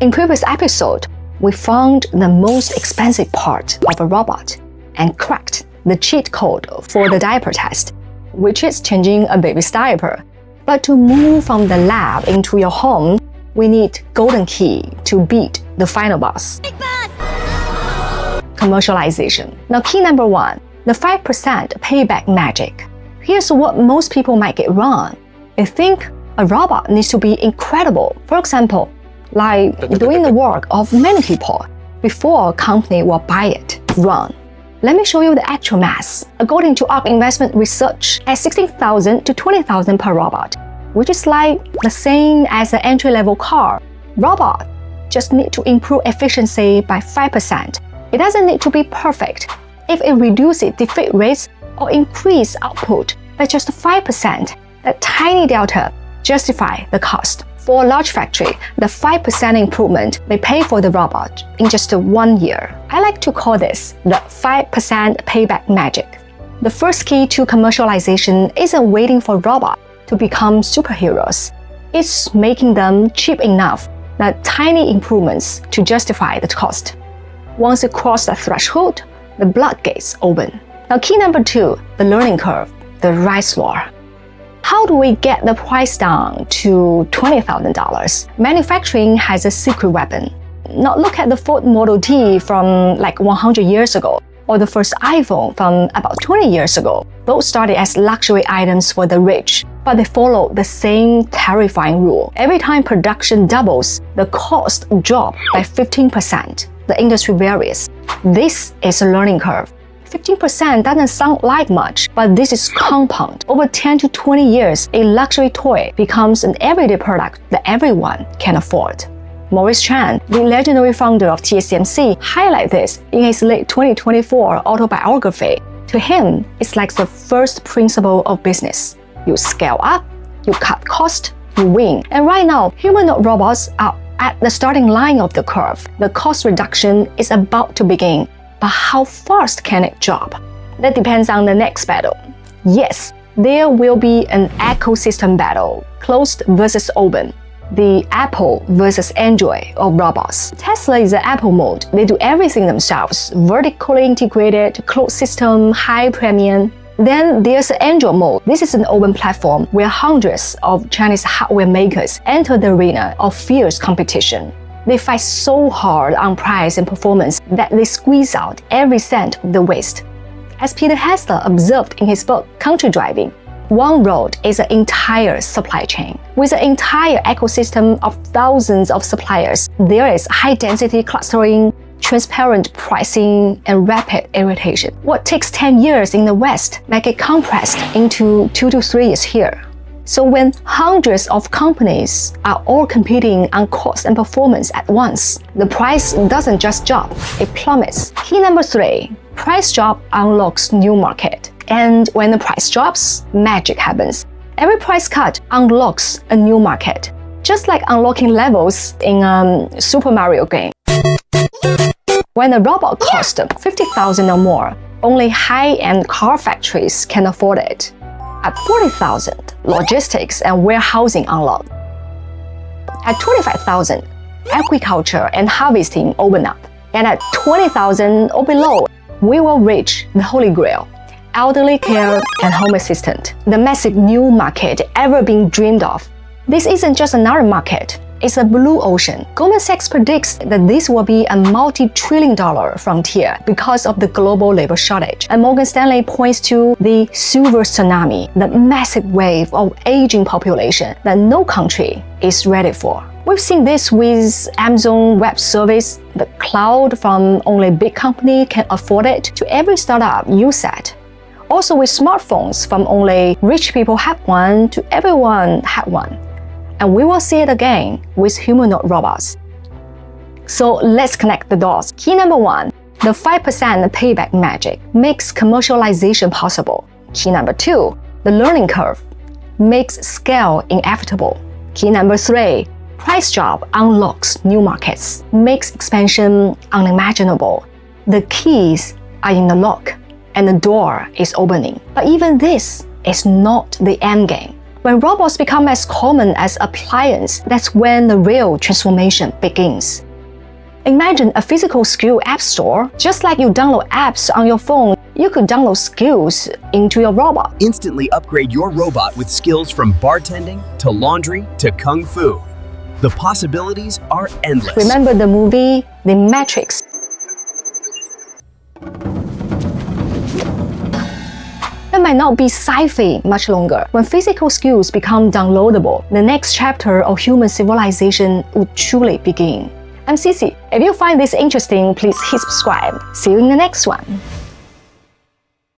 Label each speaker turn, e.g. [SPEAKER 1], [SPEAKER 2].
[SPEAKER 1] In previous episode, we found the most expensive part of a robot and cracked the cheat code for the diaper test, which is changing a baby's diaper. But to move from the lab into your home, we need golden key to beat the final boss. Commercialization. Now, key number 1, the 5% payback magic. Here's what most people might get wrong. They think a robot needs to be incredible. For example, like doing the work of many people before a company will buy it. Wrong. Let me show you the actual math. According to ARK Investment Research, at $16,000 to $20,000 per robot, which is like the same as an entry-level car, robot just need to improve efficiency by 5%. It doesn't need to be perfect. If it reduces defect rates or increase output by just 5%, that tiny delta justify the cost. For a large factory, the 5% improvement may pay for the robot in just 1 year. I like to call this the 5% payback magic. The first key to commercialization isn't waiting for robots to become superheroes. It's making them cheap enough that tiny improvements to justify the cost. Once you cross the threshold, the floodgates open. Now, key number 2, the learning curve, the Wright's law. How do we get the price down to $20,000? Manufacturing has a secret weapon. Now look at the Ford Model T from like 100 years ago, or the first iPhone from about 20 years ago. Both started as luxury items for the rich, but they follow the same terrifying rule. Every time production doubles, the cost drops by 15%. The industry varies. This is a learning curve. 15% doesn't sound like much, but this is compound. Over 10 to 20 years, a luxury toy becomes an everyday product that everyone can afford. Maurice Chan, the legendary founder of TSMC, highlighted this in his late 2024 autobiography. To him, it's like the first principle of business. You scale up, you cut cost, you win. And right now, humanoid robots are at the starting line of the curve. The cost reduction is about to begin. But how fast can it drop? That depends on the next battle. Yes, there will be an ecosystem battle, closed versus open. The Apple versus Android of robots. Tesla is the Apple mode. They do everything themselves, vertically integrated, closed system, high premium. Then there's the Android mode. This is an open platform where hundreds of Chinese hardware makers enter the arena of fierce competition. They fight so hard on price and performance that they squeeze out every cent of the waste. As Peter Hessler observed in his book, Country Driving, one road is an entire supply chain. With an entire ecosystem of thousands of suppliers, there is high-density clustering, transparent pricing, and rapid iteration. What takes 10 years in the West might get compressed into 2 to 3 years here. So when hundreds of companies are all competing on cost and performance at once, the price doesn't just drop, it plummets. Key number 3, price drop unlocks new market. And when the price drops, magic happens. Every price cut unlocks a new market, just like unlocking levels in a Super Mario game. When a robot costs $50,000 or more, only high-end car factories can afford it. At $40,000, logistics and warehousing unlock. At $25,000, agriculture and harvesting open up. And at $20,000 or below, we will reach the holy grail, elderly care and home assistant, the massive new market ever been dreamed of. This isn't just another market, it's a blue ocean. Goldman Sachs predicts that this will be a multi-trillion-dollar frontier because of the global labor shortage. And Morgan Stanley points to the silver tsunami, the massive wave of aging population that no country is ready for. We've seen this with Amazon Web Service, the cloud from only big company can afford it to every startup use it. Also with smartphones from only rich people have one to everyone have one. And we will see it again with humanoid robots. So let's connect the dots. Key number 1, the 5% payback magic makes commercialization possible. Key number 2, the learning curve makes scale inevitable. Key number 3, price drop unlocks new markets, makes expansion unimaginable. The keys are in the lock and the door is opening. But even this is not the end game. When robots become as common as appliance, that's when the real transformation begins. Imagine a physical skill app store. Just like you download apps on your phone, you could download skills into your robot.
[SPEAKER 2] Instantly upgrade your robot with skills from bartending to laundry to kung fu. The possibilities are endless.
[SPEAKER 1] Remember the movie The Matrix? That might not be sci-fi much longer. When physical skills become downloadable, the next chapter of human civilization would truly begin. I'm Cici. If you find this interesting, please hit subscribe. See you in the next one.